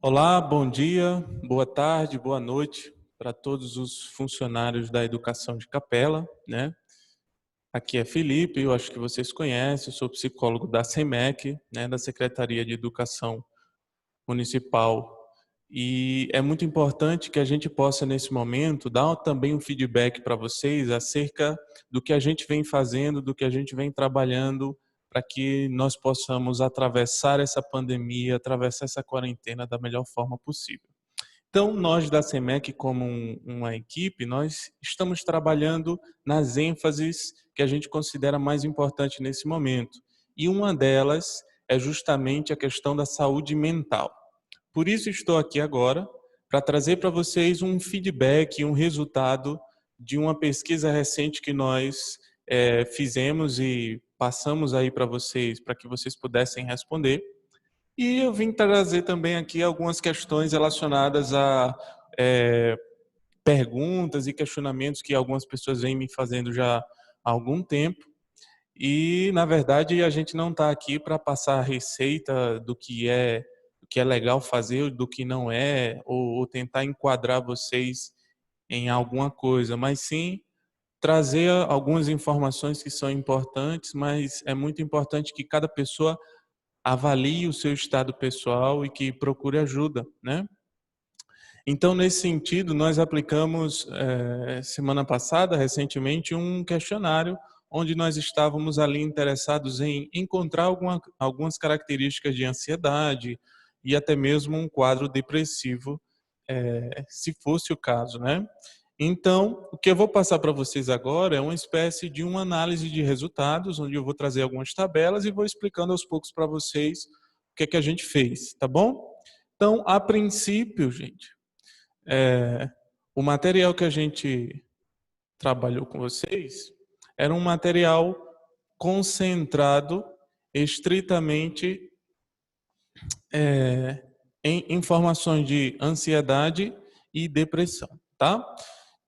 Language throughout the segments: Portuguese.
Olá, bom dia, boa tarde, boa noite para todos os funcionários da educação de Capela, né? Aqui é Felipe, eu acho que vocês conhecem, eu sou psicólogo da SEMEC, né, da Secretaria de Educação Municipal. E é muito importante que a gente possa, nesse momento, dar também um feedback para vocês acerca do que a gente vem fazendo, do que a gente vem trabalhando, para que nós possamos atravessar essa pandemia, atravessar essa quarentena da melhor forma possível. Então, nós da SEMEC, como uma equipe, nós estamos trabalhando nas ênfases que a gente considera mais importante nesse momento. E uma delas é justamente a questão da saúde mental. Por isso estou aqui agora para trazer para vocês um feedback, um resultado de uma pesquisa recente que nós fizemos e passamos aí para vocês, para que vocês pudessem responder. E eu vim trazer também aqui algumas questões relacionadas a perguntas e questionamentos que algumas pessoas vêm me fazendo já há algum tempo. E, na verdade, a gente não está aqui para passar a receita do que é legal fazer, do que não é, ou tentar enquadrar vocês em alguma coisa, mas sim trazer algumas informações que são importantes, mas é muito importante que cada pessoa avalie o seu estado pessoal e que procure ajuda, né? Então, nesse sentido, nós aplicamos, semana passada, recentemente, um questionário onde nós estávamos ali interessados em encontrar algumas características de ansiedade e até mesmo um quadro depressivo, se fosse o caso, né? Então, o que eu vou passar para vocês agora é uma espécie de uma análise de resultados, onde eu vou trazer algumas tabelas e vou explicando aos poucos para vocês o que é que a gente fez, tá bom? Então, a princípio, gente, o material que a gente trabalhou com vocês era um material concentrado estritamente em informações de ansiedade e depressão, tá?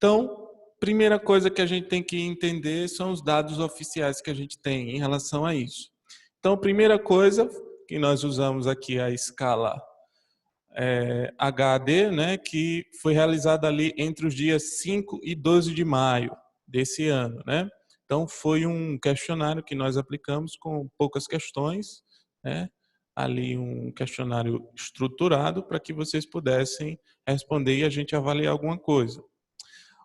Então, primeira coisa que a gente tem que entender são os dados oficiais que a gente tem em relação a isso. Então, primeira coisa que nós usamos aqui a escala HAD, né, que foi realizada ali entre os dias 5 e 12 de maio desse ano, né? Então, foi um questionário que nós aplicamos com poucas questões, né? Ali um questionário estruturado para que vocês pudessem responder e a gente avaliar alguma coisa.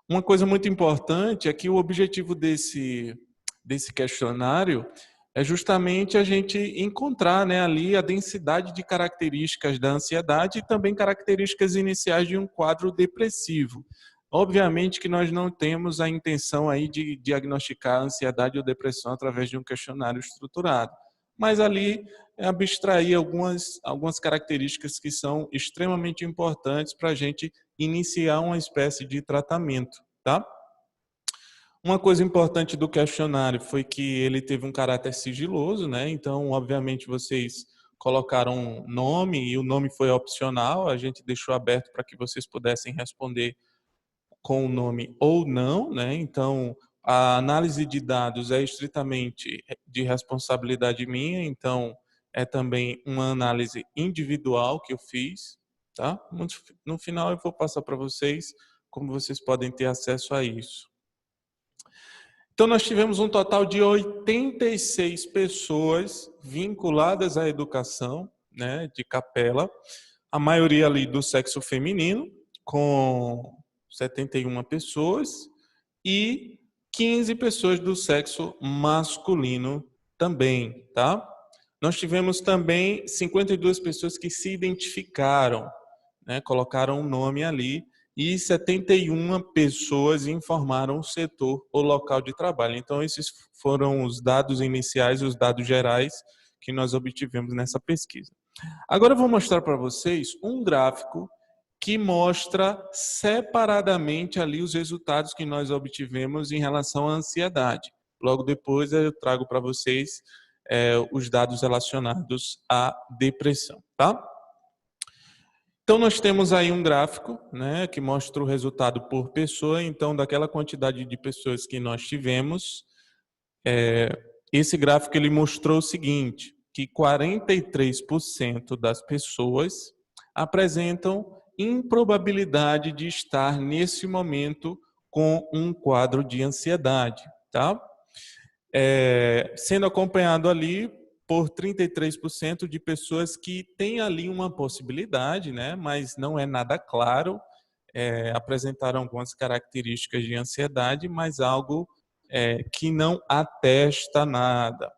Uma coisa muito importante é que o objetivo desse questionário é justamente a gente encontrar, né, ali a densidade de características da ansiedade e também características iniciais de um quadro depressivo. Obviamente que nós não temos a intenção aí de diagnosticar ansiedade ou depressão através de um questionário estruturado, mas ali abstrair algumas características que são extremamente importantes para a gente iniciar uma espécie de tratamento, tá? Uma coisa importante do questionário foi que ele teve um caráter sigiloso, né? Então, obviamente, vocês colocaram um nome e o nome foi opcional, a gente deixou aberto para que vocês pudessem responder com o nome ou não, né? Então, a análise de dados é estritamente de responsabilidade minha, então é também uma análise individual que eu fiz, tá? No final eu vou passar para vocês como vocês podem ter acesso a isso. Então, nós tivemos um total de 86 pessoas vinculadas à educação, né, de Capela, a maioria ali do sexo feminino, com 71 pessoas, e 15 pessoas do sexo masculino também, tá? Nós tivemos também 52 pessoas que se identificaram, né, colocaram um nome ali, e 71 pessoas informaram o setor ou local de trabalho. Então, esses foram os dados iniciais, os dados gerais que nós obtivemos nessa pesquisa. Agora eu vou mostrar para vocês um gráfico que mostra separadamente ali os resultados que nós obtivemos em relação à ansiedade. Logo depois eu trago para vocês os dados relacionados à depressão, tá? Então, nós temos aí um gráfico, né, que mostra o resultado por pessoa. Então, daquela quantidade de pessoas que nós tivemos, esse gráfico ele mostrou o seguinte, que 43% das pessoas apresentam improbabilidade de estar nesse momento com um quadro de ansiedade, tá? Sendo acompanhado ali por 33% de pessoas que têm ali uma possibilidade, né, mas não é nada claro, apresentaram algumas características de ansiedade, mas algo que não atesta nada.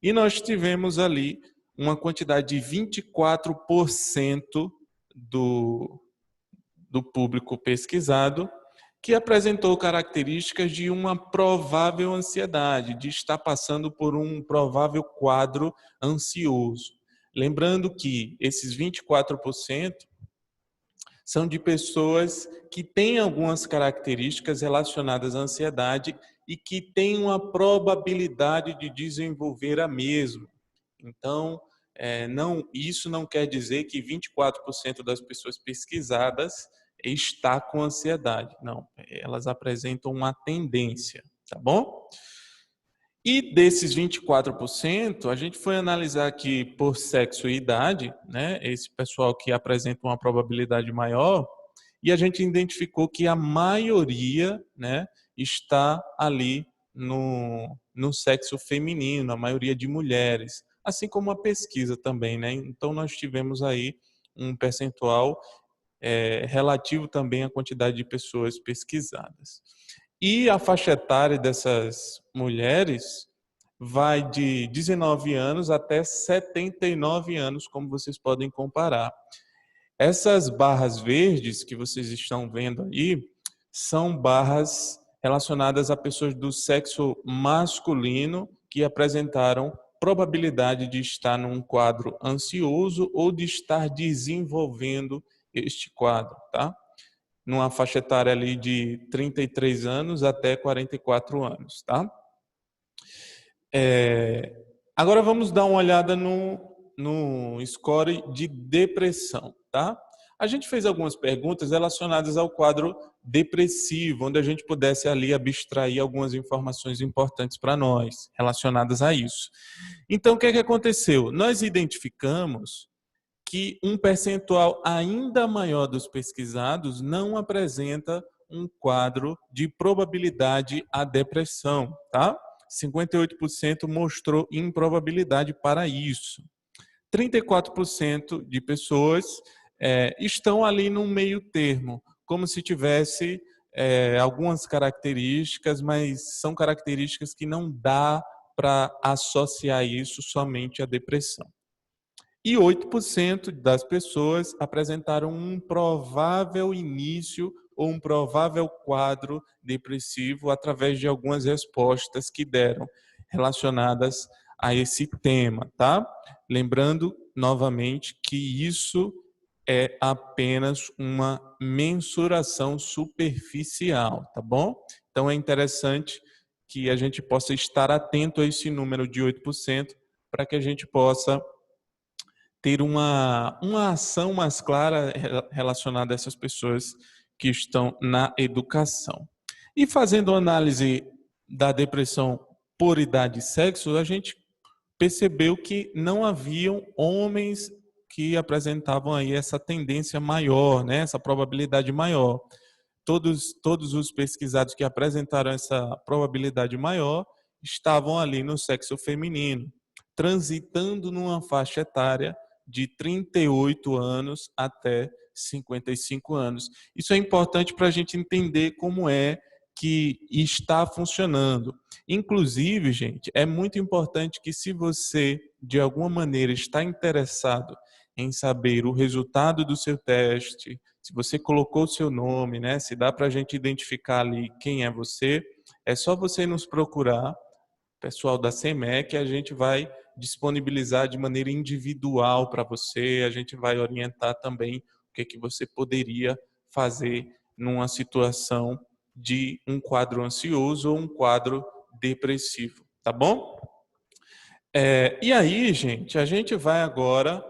E nós tivemos ali uma quantidade de 24% do público pesquisado que apresentou características de uma provável ansiedade, de estar passando por um provável quadro ansioso. Lembrando que esses 24% são de pessoas que têm algumas características relacionadas à ansiedade e que têm uma probabilidade de desenvolver a mesma. Então, isso não quer dizer que 24% das pessoas pesquisadas está com ansiedade. Não, elas apresentam uma tendência, tá bom? E desses 24%, a gente foi analisar aqui por sexo e idade, né? Esse pessoal que apresenta uma probabilidade maior, e a gente identificou que a maioria, né, está ali no sexo feminino, a maioria de mulheres, assim como a pesquisa também, né? Então nós tivemos aí um percentual relativo também à quantidade de pessoas pesquisadas. E a faixa etária dessas mulheres vai de 19 anos até 79 anos, como vocês podem comparar. Essas barras verdes que vocês estão vendo aí são barras relacionadas a pessoas do sexo masculino que apresentaram probabilidade de estar num quadro ansioso ou de estar desenvolvendo este quadro, tá? Numa faixa etária ali de 33 anos até 44 anos, tá? Agora vamos dar uma olhada no score de depressão, tá? A gente fez algumas perguntas relacionadas ao quadro depressivo, onde a gente pudesse ali abstrair algumas informações importantes para nós, relacionadas a isso. Então, o que aconteceu? Nós identificamos que um percentual ainda maior dos pesquisados não apresenta um quadro de probabilidade à depressão, tá? 58% mostrou improbabilidade para isso. 34% de pessoas estão ali no meio termo, como se tivesse algumas características, mas são características que não dá para associar isso somente à depressão. E 8% das pessoas apresentaram um provável início ou um provável quadro depressivo através de algumas respostas que deram relacionadas a esse tema, tá? Lembrando novamente que isso é apenas uma mensuração superficial, tá bom? Então é interessante que a gente possa estar atento a esse número de 8% para que a gente possa ter uma ação mais clara relacionada a essas pessoas que estão na educação. E fazendo análise da depressão por idade e sexo, a gente percebeu que não haviam homens que apresentavam aí essa tendência maior, né, essa probabilidade maior. Todos os pesquisados que apresentaram essa probabilidade maior estavam ali no sexo feminino, transitando numa faixa etária de 38 anos até 55 anos. Isso é importante para a gente entender como é que está funcionando. Inclusive, gente, é muito importante que se você, de alguma maneira, está interessado em saber o resultado do seu teste, se você colocou o seu nome, né, se dá para a gente identificar ali quem é você, é só você nos procurar, pessoal da CEMEC, a gente vai disponibilizar de maneira individual para você, a gente vai orientar também o que você poderia fazer numa situação de um quadro ansioso ou um quadro depressivo, tá bom? E aí, gente, a gente vai agora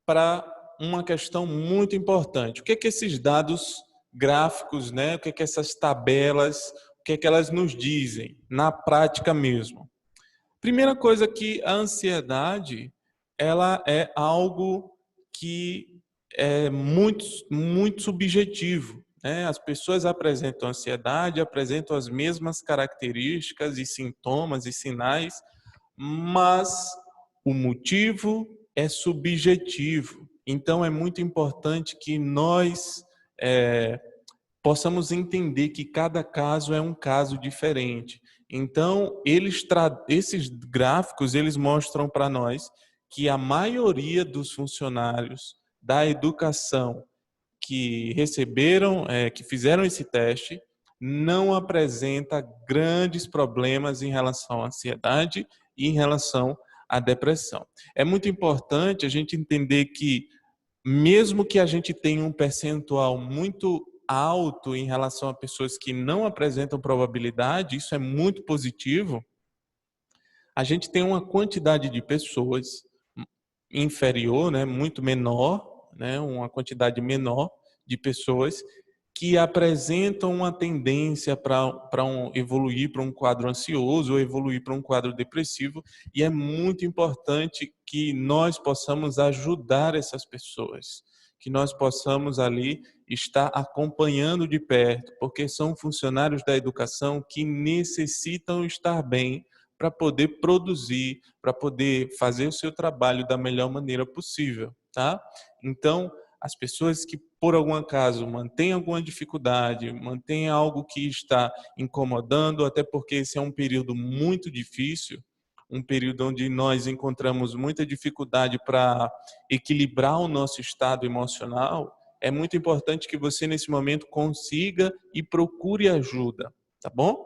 para uma questão muito importante. O que esses dados gráficos, né? O que essas tabelas, o que elas nos dizem na prática mesmo? Primeira coisa que a ansiedade, ela é algo que é muito subjetivo, né? As pessoas apresentam ansiedade, apresentam as mesmas características e sintomas e sinais, mas o motivo é subjetivo. Então, é muito importante que nós possamos entender que cada caso é um caso diferente. Então, esses gráficos, eles mostram para nós que a maioria dos funcionários da educação que receberam, que fizeram esse teste, não apresenta grandes problemas em relação à ansiedade e em relação à depressão. É muito importante a gente entender que, mesmo que a gente tenha um percentual muito alto em relação a pessoas que não apresentam probabilidade, isso é muito positivo, a gente tem uma quantidade de pessoas inferior, né, muito menor, né, uma quantidade menor de pessoas que apresentam uma tendência para evoluir para um quadro ansioso ou evoluir para um quadro depressivo, e é muito importante que nós possamos ajudar essas pessoas, que nós possamos ali estar acompanhando de perto, porque são funcionários da educação que necessitam estar bem para poder produzir, para poder fazer o seu trabalho da melhor maneira possível, tá? Então, as pessoas que, por algum acaso, mantêm alguma dificuldade, mantêm algo que está incomodando, até porque esse é um período muito difícil, um período onde nós encontramos muita dificuldade para equilibrar o nosso estado emocional, é muito importante que você, nesse momento, consiga e procure ajuda, tá bom?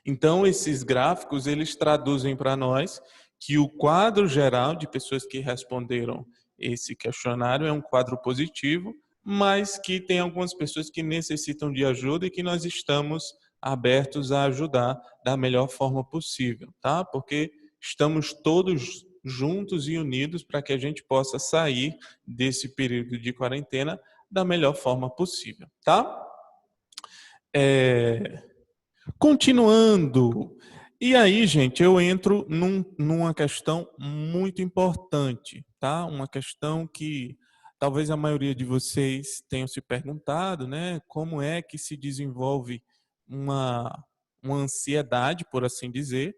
Então, esses gráficos, eles traduzem para nós que o quadro geral de pessoas que responderam esse questionário é um quadro positivo, mas que tem algumas pessoas que necessitam de ajuda e que nós estamos abertos a ajudar da melhor forma possível, tá? Porque estamos todos juntos e unidos para que a gente possa sair desse período de quarentena da melhor forma possível, tá? Continuando. E aí, gente, eu entro numa questão muito importante, tá? Uma questão que talvez a maioria de vocês tenham se perguntado, né? Como é que se desenvolve uma ansiedade, por assim dizer.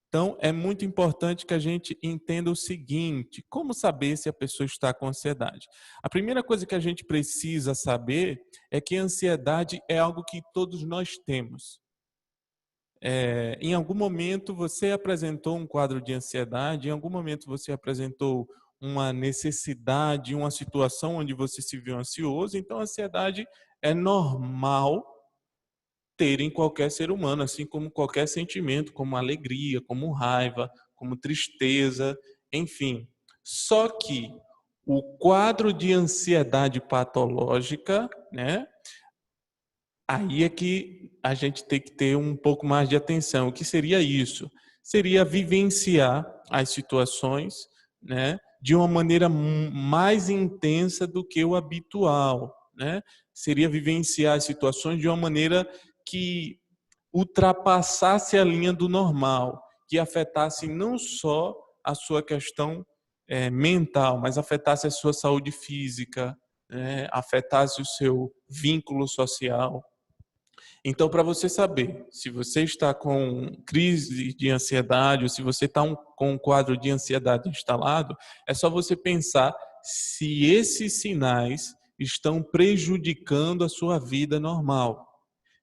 Então, é muito importante que a gente entenda o seguinte: como saber se a pessoa está com ansiedade? A primeira coisa que a gente precisa saber é que a ansiedade é algo que todos nós temos. Em algum momento você apresentou um quadro de ansiedade, em algum momento você apresentou uma necessidade, uma situação onde você se viu ansioso, então a ansiedade é normal ter em qualquer ser humano, assim como qualquer sentimento, como alegria, como raiva, como tristeza, enfim. Só que o quadro de ansiedade patológica, né? Aí é que a gente tem que ter um pouco mais de atenção. O que seria isso? Seria vivenciar as situações, né, de uma maneira mais intensa do que o habitual, né? Seria vivenciar as situações de uma maneira que ultrapassasse a linha do normal, que afetasse não só a sua questão mental, mas afetasse a sua saúde física, né, afetasse o seu vínculo social. Então, para você saber se você está com crise de ansiedade ou se você está com um quadro de ansiedade instalado, é só você pensar se esses sinais estão prejudicando a sua vida normal.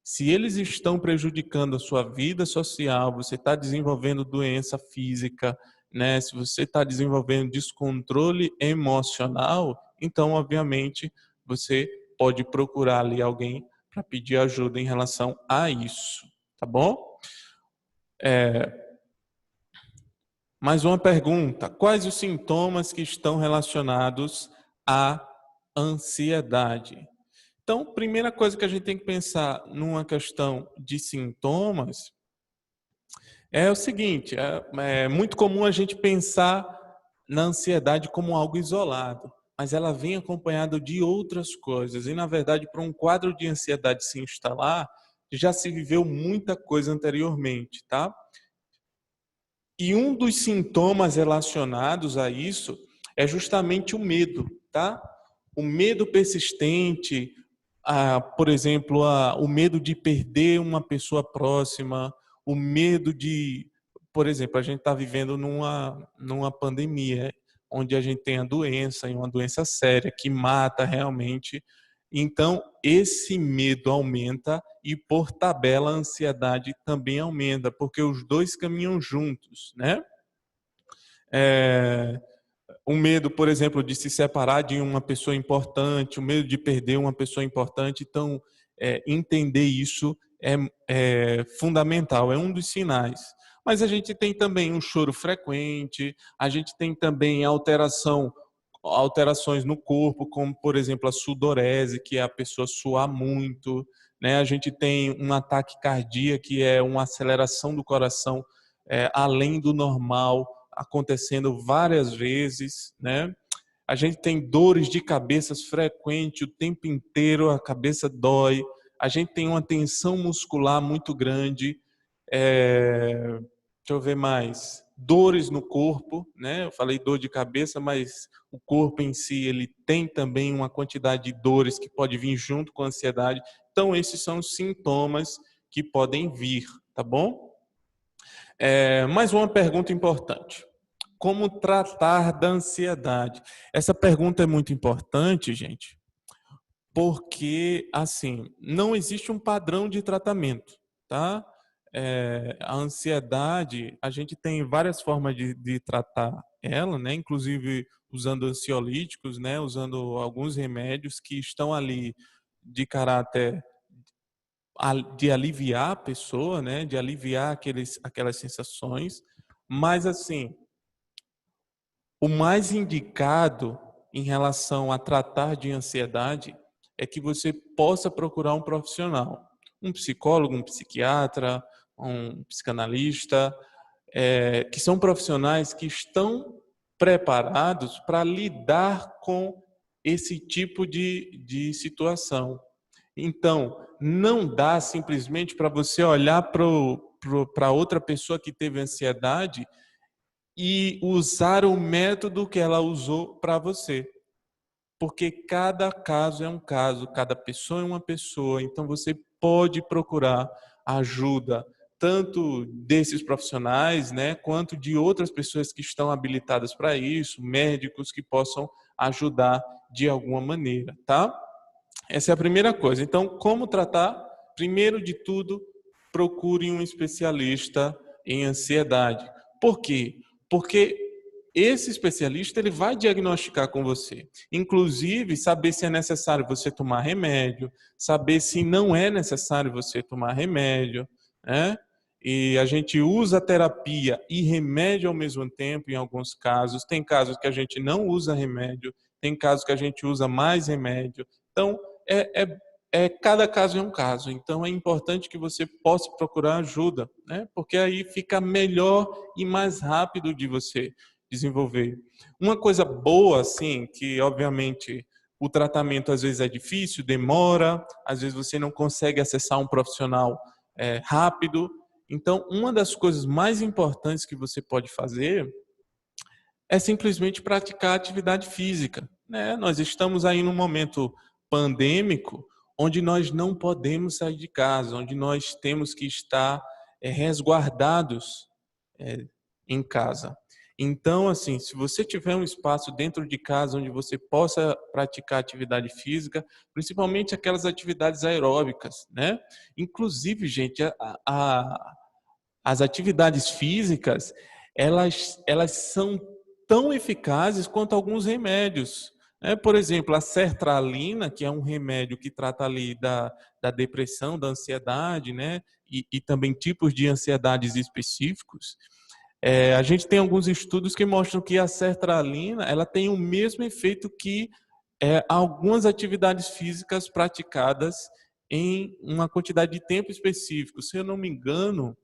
Se eles estão prejudicando a sua vida social, você está desenvolvendo doença física, né? Se você está desenvolvendo descontrole emocional, então, obviamente, você pode procurar ali alguém para pedir ajuda em relação a isso, tá bom? Mais uma pergunta: quais os sintomas que estão relacionados à ansiedade? Então, primeira coisa que a gente tem que pensar numa questão de sintomas é o seguinte: é muito comum a gente pensar na ansiedade como algo isolado, mas ela vem acompanhada de outras coisas. E, na verdade, para um quadro de ansiedade se instalar, já se viveu muita coisa anteriormente, tá? E um dos sintomas relacionados a isso é justamente o medo, tá? o medo persistente, por exemplo, o medo de perder uma pessoa próxima, o medo de, por exemplo, a gente está vivendo numa pandemia, onde a gente tem a doença, e uma doença séria, que mata realmente. Então, esse medo aumenta e, por tabela, a ansiedade também aumenta, porque os dois caminham juntos, né? O medo, por exemplo, de se separar de uma pessoa importante, o medo de perder uma pessoa importante. Então, entender isso é fundamental, é um dos sinais. Mas a gente tem também um choro frequente, a gente tem também alterações no corpo, como, por exemplo, a sudorese, que é a pessoa suar muito, né? A gente tem um ataque cardíaco, que é uma aceleração do coração além do normal, acontecendo várias vezes, né? A gente tem dores de cabeças frequentes o tempo inteiro, a cabeça dói. A gente tem uma tensão muscular muito grande. Deixa eu ver mais. Dores no corpo, né? Eu falei dor de cabeça, mas o corpo em si, ele tem também uma quantidade de dores que pode vir junto com a ansiedade. Então, esses são os sintomas que podem vir, tá bom? Mais uma pergunta importante. Como tratar da ansiedade? Essa pergunta é muito importante, gente, porque, assim, não existe um padrão de tratamento, tá? A ansiedade, a gente tem várias formas de tratar ela, né? Inclusive usando ansiolíticos, né? Usando alguns remédios que estão ali de caráter de aliviar a pessoa, né? De aliviar aquelas sensações, mas, assim, o mais indicado em relação a tratar de ansiedade é que você possa procurar um profissional, um psicólogo, um psiquiatra, um psicanalista, que são profissionais que estão preparados para lidar com esse tipo de situação. Então, não dá simplesmente para você olhar para outra pessoa que teve ansiedade e usar o método que ela usou para você. Porque cada caso é um caso, cada pessoa é uma pessoa, então você pode procurar ajuda tanto desses profissionais, né, quanto de outras pessoas que estão habilitadas para isso, médicos que possam ajudar de alguma maneira, tá? Essa é a primeira coisa. Então, como tratar? Primeiro de tudo, procure um especialista em ansiedade. Por quê? Porque esse especialista ele vai diagnosticar com você. Inclusive, saber se é necessário você tomar remédio, saber se não é necessário você tomar remédio, né? E a gente usa terapia e remédio ao mesmo tempo em alguns casos. Tem casos que a gente não usa remédio, tem casos que a gente usa mais remédio. Então, cada caso é um caso. Então, é importante que você possa procurar ajuda, né? Porque aí fica melhor e mais rápido de você desenvolver. Uma coisa boa, assim, que obviamente o tratamento às vezes é difícil, demora, às vezes você não consegue acessar um profissional rápido. Então, uma das coisas mais importantes que você pode fazer é simplesmente praticar atividade física, né? Nós estamos aí num momento pandêmico onde nós não podemos sair de casa, onde nós temos que estar resguardados em casa. Então, assim, se você tiver um espaço dentro de casa onde você possa praticar atividade física, principalmente aquelas atividades aeróbicas, né? Inclusive, gente, as atividades físicas, elas são tão eficazes quanto alguns remédios. Por exemplo, a sertralina, que é um remédio que trata ali da depressão, da ansiedade, né? E também tipos de ansiedades específicos. A gente tem alguns estudos que mostram que a sertralina ela tem o mesmo efeito que algumas atividades físicas praticadas em uma quantidade de tempo específico. Se eu não me engano,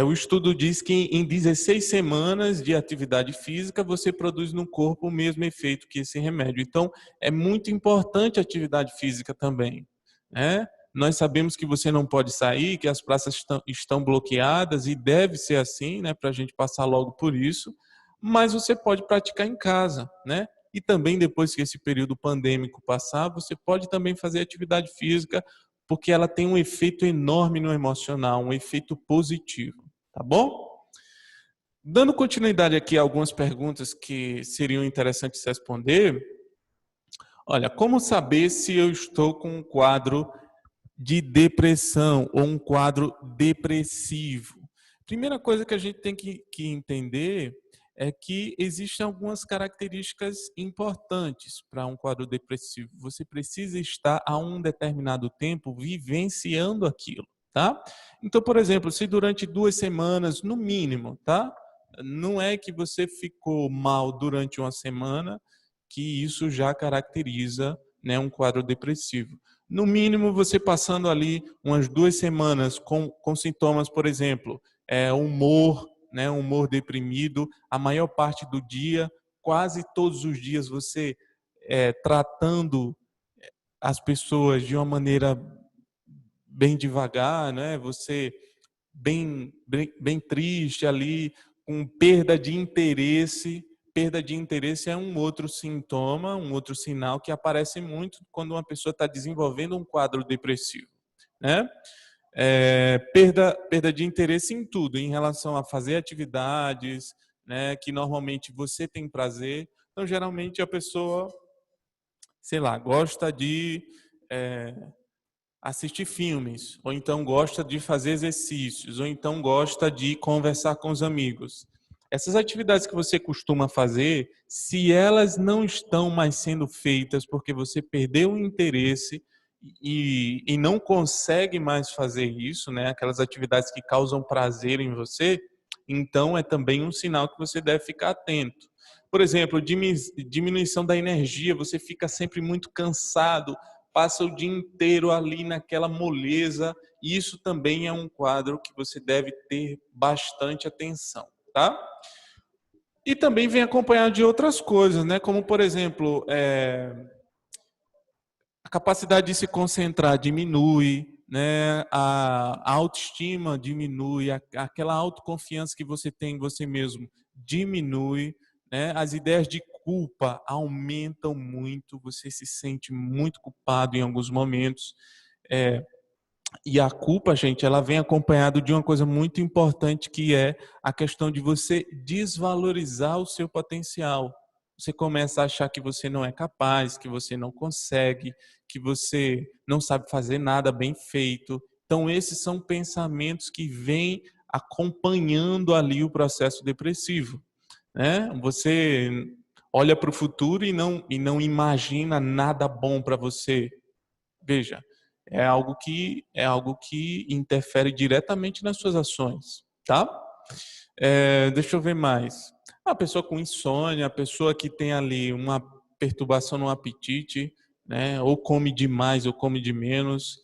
o estudo diz que em 16 semanas de atividade física você produz no corpo o mesmo efeito que esse remédio. Então, é muito importante a atividade física também, né? Nós sabemos que você não pode sair, que as praças estão bloqueadas e deve ser assim, né, para a gente passar logo por isso, mas você pode praticar em casa, né? E também depois que esse período pandêmico passar, você pode também fazer atividade física, porque ela tem um efeito enorme no emocional, um efeito positivo, tá bom? Dando continuidade aqui a algumas perguntas que seriam interessantes responder. Olha, como saber se eu estou com um quadro de depressão ou um quadro depressivo? Primeira coisa que a gente tem que entender é que existem algumas características importantes para um quadro depressivo. Você precisa estar a um determinado tempo vivenciando aquilo, tá? Então, por exemplo, se durante 2 semanas, no mínimo, tá? Não é que você ficou mal durante uma semana, que isso já caracteriza, né, um quadro depressivo. No mínimo, você passando ali umas 2 semanas com sintomas, por exemplo, humor, né, humor deprimido, a maior parte do dia, quase todos os dias você tratando as pessoas de uma maneira bem devagar, né? Você bem triste ali, com perda de interesse. Perda de interesse é um outro sintoma, um outro sinal que aparece muito quando uma pessoa está desenvolvendo um quadro depressivo, né? Perda de interesse em tudo, em relação a fazer atividades, né, que normalmente você tem prazer. Então, geralmente a pessoa, sei lá, gosta de assistir filmes, ou então gosta de fazer exercícios, ou então gosta de conversar com os amigos. Essas atividades que você costuma fazer, se elas não estão mais sendo feitas porque você perdeu o interesse e não consegue mais fazer isso, né? Aquelas atividades que causam prazer em você, então é também um sinal que você deve ficar atento. Por exemplo, diminuição da energia, você fica sempre muito cansado, passa o dia inteiro ali naquela moleza, e isso também é um quadro que você deve ter bastante atenção, tá? E também vem acompanhado de outras coisas, né? Como, por exemplo, a capacidade de se concentrar diminui, né? A autoestima diminui, aquela autoconfiança que você tem em você mesmo diminui, né? As ideias de culpa aumentam muito, você se sente muito culpado em alguns momentos. E a culpa, gente, ela vem acompanhado de uma coisa muito importante, que é a questão de você desvalorizar o seu potencial. Você começa a achar que você não é capaz, que você não consegue, que você não sabe fazer nada bem feito. Então, esses são pensamentos que vêm acompanhando ali o processo depressivo, né? Você olha para o futuro e não imagina nada bom para você. Veja, é algo que interfere diretamente nas suas ações, tá? Deixa eu ver mais. A pessoa com insônia, a pessoa que tem ali uma perturbação no apetite, né? Ou come demais ou come de menos,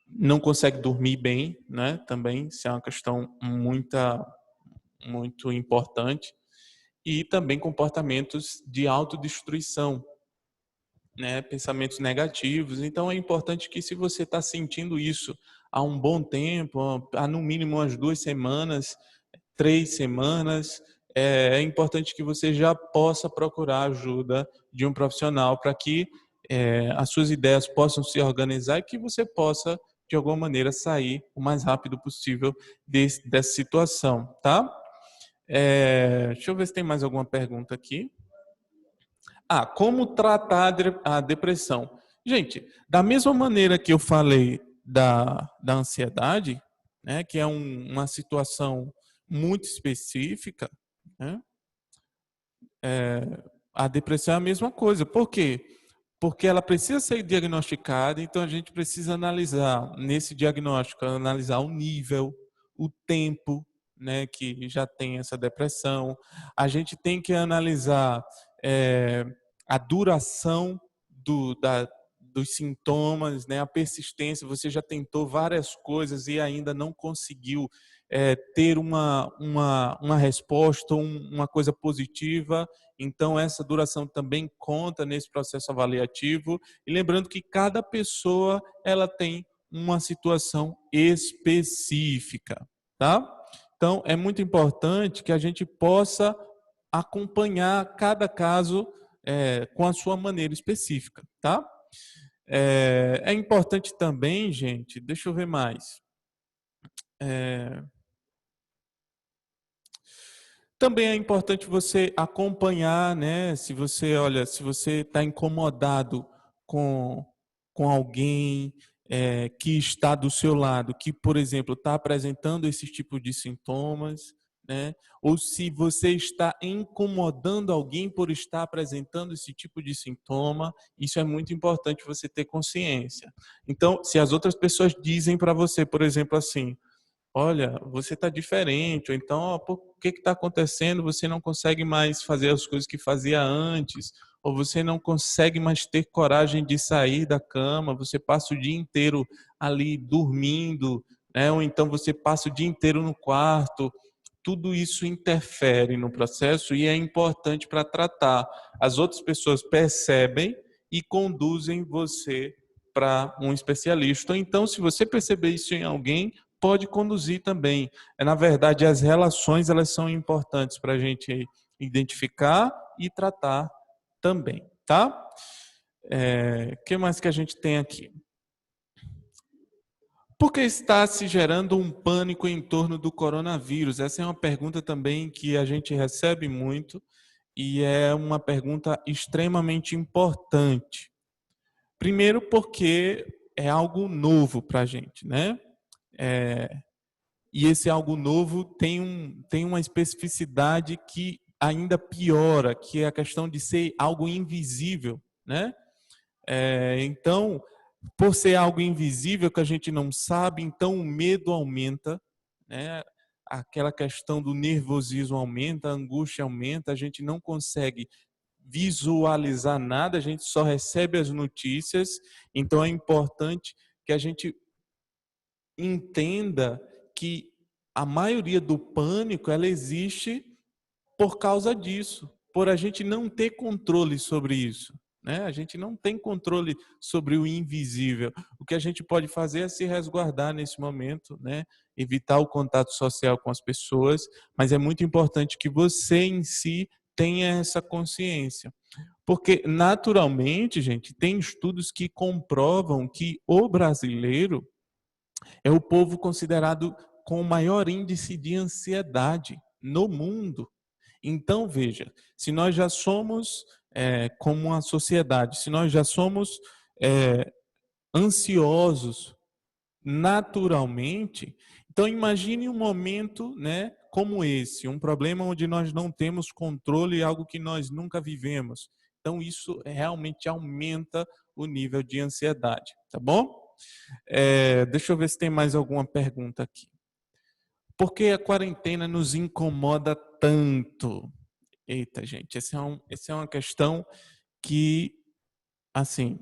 não consegue dormir bem, né? Também, isso é uma questão muito importante. E também comportamentos de autodestruição, né, pensamentos negativos. Então é importante que, se você está sentindo isso há um bom tempo, há no mínimo umas 2 semanas, 3 semanas, é importante que você já possa procurar a ajuda de um profissional para que as suas ideias possam se organizar e que você possa, de alguma maneira, sair o mais rápido possível dessa situação, tá? Deixa eu ver se tem mais alguma pergunta aqui. Como tratar a depressão? Gente, da mesma maneira que eu falei da ansiedade, né, que é uma situação muito específica, né, a depressão é a mesma coisa. Por quê? Porque ela precisa ser diagnosticada, então a gente precisa analisar, nesse diagnóstico, analisar o nível, o tempo, né, que já tem essa depressão. A gente tem que analisar é, a duração dos sintomas, né, a persistência. Você já tentou várias coisas e ainda não conseguiu ter uma resposta, uma coisa positiva. Então, essa duração também conta nesse processo avaliativo. E lembrando que cada pessoa ela tem uma situação específica, tá? Então, é muito importante que a gente possa acompanhar cada caso com a sua maneira específica, tá? É importante também, gente, deixa eu ver mais. Também é importante você acompanhar, né? Se você, olha, se você está incomodado com, com alguém que está do seu lado, que, por exemplo, está apresentando esse tipo de sintomas, né? Ou se você está incomodando alguém por estar apresentando esse tipo de sintoma, isso é muito importante você ter consciência. Então, se as outras pessoas dizem para você, por exemplo, assim, olha, você está diferente, ou então, ó, o que está acontecendo? Você não consegue mais fazer as coisas que fazia antes, ou você não consegue mais ter coragem de sair da cama, você passa o dia inteiro ali dormindo, né? Ou então você passa o dia inteiro no quarto. Tudo isso interfere no processo e é importante para tratar. As outras pessoas percebem e conduzem você para um especialista. Ou então, se você perceber isso em alguém, pode conduzir também. Na verdade, as relações elas são importantes para a gente identificar e tratar também, tá? Que mais que a gente tem aqui? Por que está se gerando um pânico em torno do coronavírus? Essa é uma pergunta também que a gente recebe muito e é uma pergunta extremamente importante. Primeiro porque é algo novo para a gente, né? E esse algo novo tem uma especificidade que ainda piora, que é a questão de ser algo invisível, né? Então, por ser algo invisível que a gente não sabe, então o medo aumenta, né? Aquela questão do nervosismo aumenta, a angústia aumenta, a gente não consegue visualizar nada, a gente só recebe as notícias, então é importante que a gente entenda que a maioria do pânico ela existe por causa disso, por a gente não ter controle sobre isso, né? A gente não tem controle sobre o invisível. O que a gente pode fazer é se resguardar nesse momento, né? Evitar o contato social com as pessoas, mas é muito importante que você em si tenha essa consciência. Porque naturalmente, gente, tem estudos que comprovam que o brasileiro é o povo considerado com o maior índice de ansiedade no mundo. Então, veja, se nós já somos, como uma sociedade, se nós já somos ansiosos naturalmente, então imagine um momento, né, como esse, um problema onde nós não temos controle, algo que nós nunca vivemos. Então, isso realmente aumenta o nível de ansiedade, tá bom? Deixa eu ver se tem mais alguma pergunta aqui. Por que a quarentena nos incomoda tanto? Eita, gente, essa é uma questão que, assim,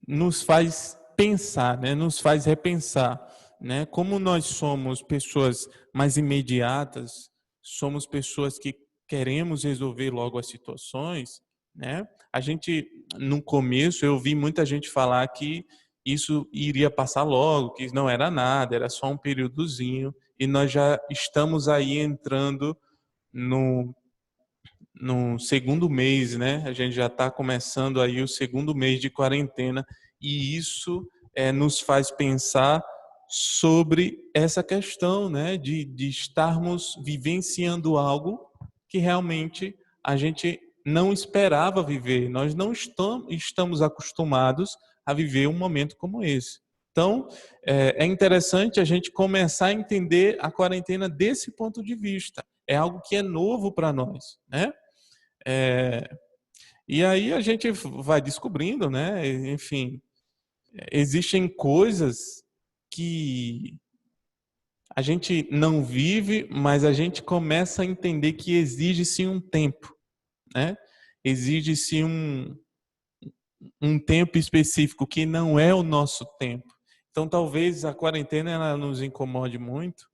nos faz pensar, né? Nos faz repensar, né? Como nós somos pessoas mais imediatas, somos pessoas que queremos resolver logo as situações, né? A gente, no começo, eu ouvi muita gente falar que isso iria passar logo, que não era nada, era só um períodozinho, e nós já estamos aí entrando no segundo mês, né? A gente já está começando aí o segundo mês de quarentena e isso nos faz pensar sobre essa questão, né? De estarmos vivenciando algo que realmente a gente não esperava viver. Nós não estamos acostumados a viver um momento como esse. Então, é interessante a gente começar a entender a quarentena desse ponto de vista. É algo que é novo para nós, né? É, e aí a gente vai descobrindo, né? Enfim, existem coisas que a gente não vive, mas a gente começa a entender que exige sim um tempo, né? Exige sim um tempo específico que não é o nosso tempo. Então talvez a quarentena ela nos incomode muito,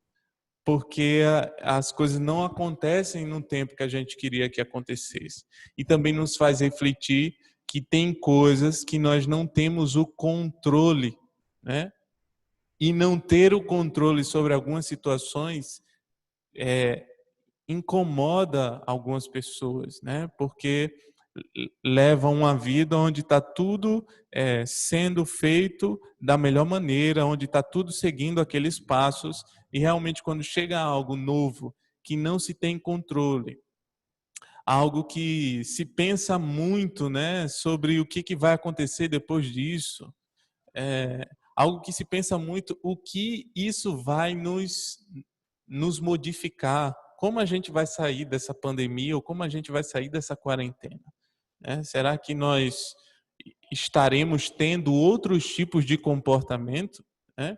porque as coisas não acontecem no tempo que a gente queria que acontecesse. E também nos faz refletir que tem coisas que nós não temos o controle, né? E não ter o controle sobre algumas situações incomoda algumas pessoas, né? Porque levam uma vida onde está tudo sendo feito da melhor maneira, onde está tudo seguindo aqueles passos, e realmente quando chega algo novo que não se tem controle, algo que se pensa muito, né, sobre o que vai acontecer depois disso, algo que se pensa muito o que isso vai nos modificar, como a gente vai sair dessa pandemia ou como a gente vai sair dessa quarentena, né? Será que nós estaremos tendo outros tipos de comportamento, né?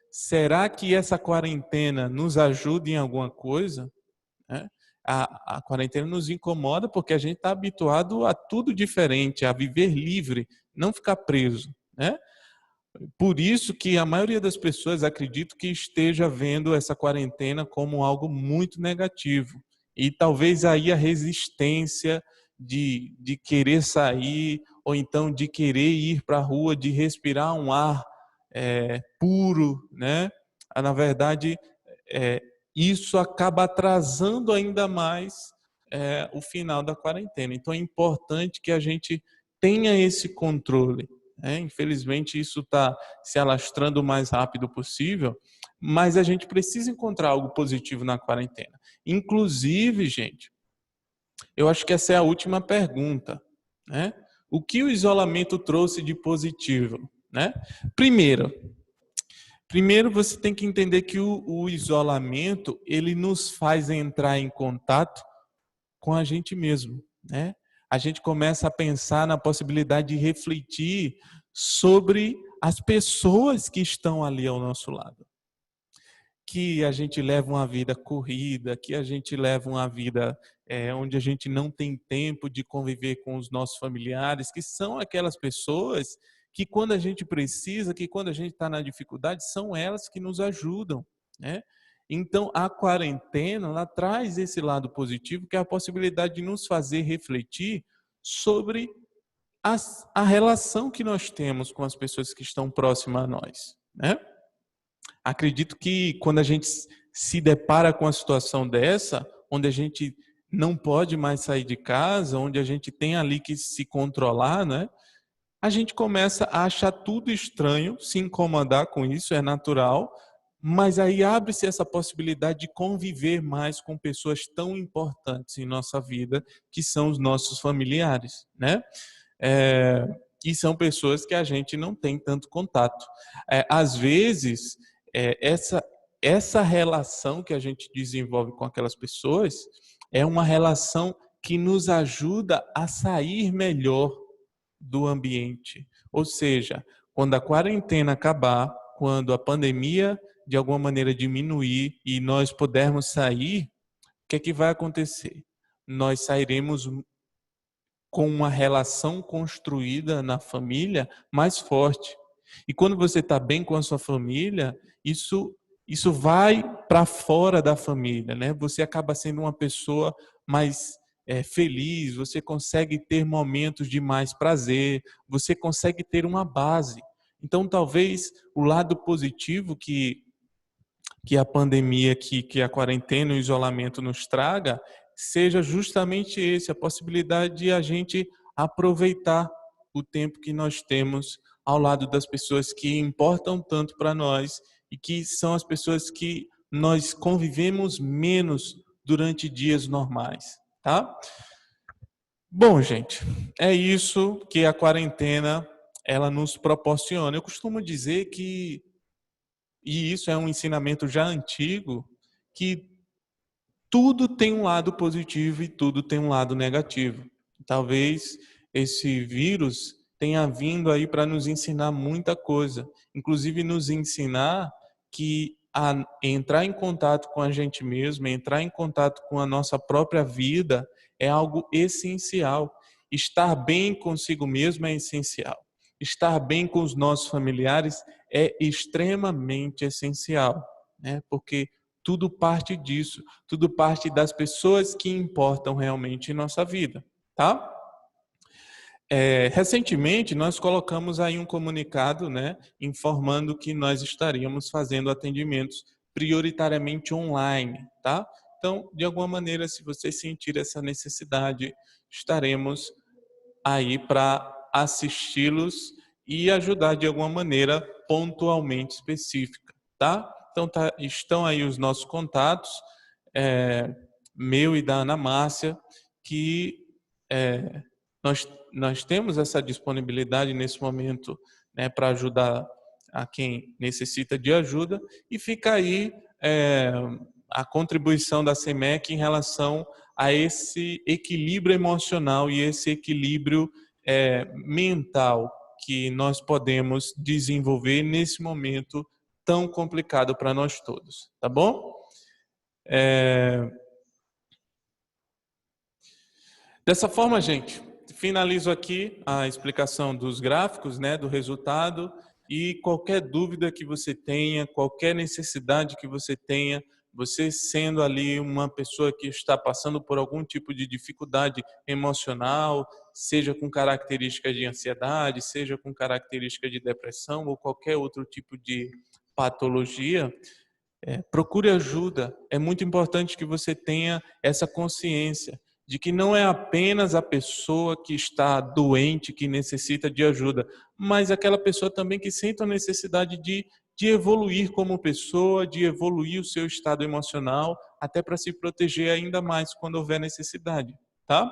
Será que essa quarentena nos ajuda em alguma coisa, né? A quarentena nos incomoda porque a gente está habituado a tudo diferente, a viver livre, não ficar preso, né? Por isso que a maioria das pessoas acredito que esteja vendo essa quarentena como algo muito negativo. E talvez aí a resistência de querer sair, ou então de querer ir para a rua, de respirar um ar puro, né? Na verdade, é, isso acaba atrasando ainda mais o final da quarentena. Então é importante que a gente tenha esse controle. Infelizmente, isso está se alastrando o mais rápido possível, mas a gente precisa encontrar algo positivo na quarentena. Inclusive, gente, eu acho que essa é a última pergunta, né? O que o isolamento trouxe de positivo, né? Primeiro, você tem que entender que o isolamento ele nos faz entrar em contato com a gente mesmo, né? A gente começa a pensar na possibilidade de refletir sobre as pessoas que estão ali ao nosso lado. Que a gente leva uma vida corrida, que a gente leva uma vida onde a gente não tem tempo de conviver com os nossos familiares, que são aquelas pessoas que quando a gente precisa, que quando a gente está na dificuldade, são elas que nos ajudam, né? Então, a quarentena, ela traz esse lado positivo, que é a possibilidade de nos fazer refletir sobre a relação que nós temos com as pessoas que estão próximas a nós, né? Acredito que quando a gente se depara com uma situação dessa, onde a gente não pode mais sair de casa, onde a gente tem ali que se controlar, né? A gente começa a achar tudo estranho, se incomodar com isso, é natural, mas aí abre-se essa possibilidade de conviver mais com pessoas tão importantes em nossa vida, que são os nossos familiares, né? E são pessoas que a gente não tem tanto contato. Às vezes, essa relação que a gente desenvolve com aquelas pessoas é uma relação que nos ajuda a sair melhor do ambiente. Ou seja, quando a quarentena acabar, quando a pandemia de alguma maneira diminuir e nós pudermos sair, o que é que vai acontecer? Nós sairemos com uma relação construída na família mais forte. E quando você está bem com a sua família, isso vai para fora da família, né? Você acaba sendo uma pessoa mais feliz, você consegue ter momentos de mais prazer, você consegue ter uma base. Então, talvez o lado positivo que a pandemia, que a quarentena e o isolamento nos traga, seja justamente esse, a possibilidade de a gente aproveitar o tempo que nós temos ao lado das pessoas que importam tanto para nós e que são as pessoas que nós convivemos menos durante dias normais, tá? Bom, gente, é isso que a quarentena ela nos proporciona. Eu costumo dizer que, e isso é um ensinamento já antigo, que tudo tem um lado positivo e tudo tem um lado negativo. Talvez esse vírus tenha vindo aí para nos ensinar muita coisa, inclusive nos ensinar que a entrar em contato com a gente mesmo, entrar em contato com a nossa própria vida é algo essencial. Estar bem consigo mesmo é essencial. Estar bem com os nossos familiares é extremamente essencial, né? Porque tudo parte disso, tudo parte das pessoas que importam realmente em nossa vida, tá? Recentemente, nós colocamos aí um comunicado, né, informando que nós estaríamos fazendo atendimentos prioritariamente online, tá? Então, de alguma maneira, se você sentir essa necessidade, estaremos aí para assisti-los e ajudar de alguma maneira pontualmente específica, tá? Então, estão aí os nossos contatos, meu e da Ana Márcia, que nós temos essa disponibilidade nesse momento, né, para ajudar a quem necessita de ajuda, e fica aí a contribuição da CEMEC em relação a esse equilíbrio emocional e esse equilíbrio mental que nós podemos desenvolver nesse momento tão complicado para nós todos, tá bom? Dessa forma, gente, finalizo aqui a explicação dos gráficos, né, do resultado, e qualquer dúvida que você tenha, qualquer necessidade que você tenha, você sendo ali uma pessoa que está passando por algum tipo de dificuldade emocional, seja com características de ansiedade, seja com características de depressão ou qualquer outro tipo de patologia, procure ajuda. É muito importante que você tenha essa consciência de que não é apenas a pessoa que está doente, que necessita de ajuda, mas aquela pessoa também que sente a necessidade de evoluir como pessoa, de evoluir o seu estado emocional, até para se proteger ainda mais quando houver necessidade, tá?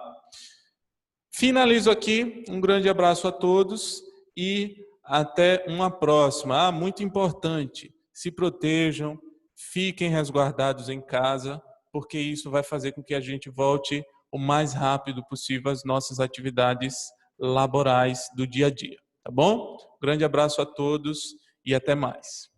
Finalizo aqui, um grande abraço a todos e até uma próxima. Muito importante, se protejam, fiquem resguardados em casa, porque isso vai fazer com que a gente volte o mais rápido possível às nossas atividades laborais do dia a dia, tá bom? Grande abraço a todos e até mais.